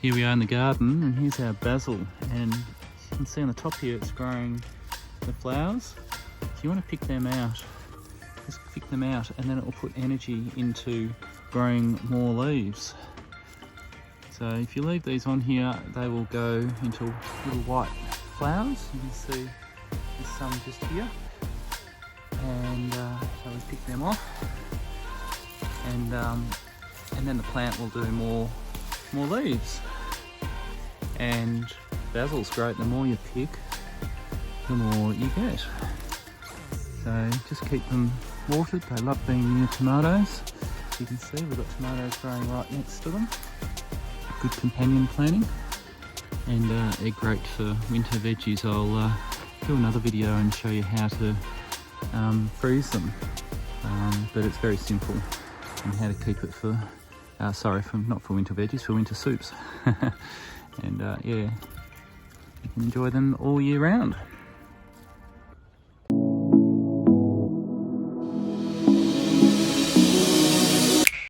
Here we are in the garden, and here's our basil, and you can see on the top here it's growing the flowers. So you want to pick them out, just pick them out, and then it will put energy into growing more leaves. So if you leave these on here, they will go into little white flowers. You can see there's some just here, and so we pick them off, and then the plant will do more leaves. And basil's great. The more you pick, the more you get. So just keep them watered. They love being near tomatoes. You can see we've got tomatoes growing right next to them. Good companion planting, and they're great for winter veggies. I'll do another video and show you how to freeze them, but it's very simple, and how to keep it for not for winter veggies, for winter soups. And yeah, you can enjoy them all year round.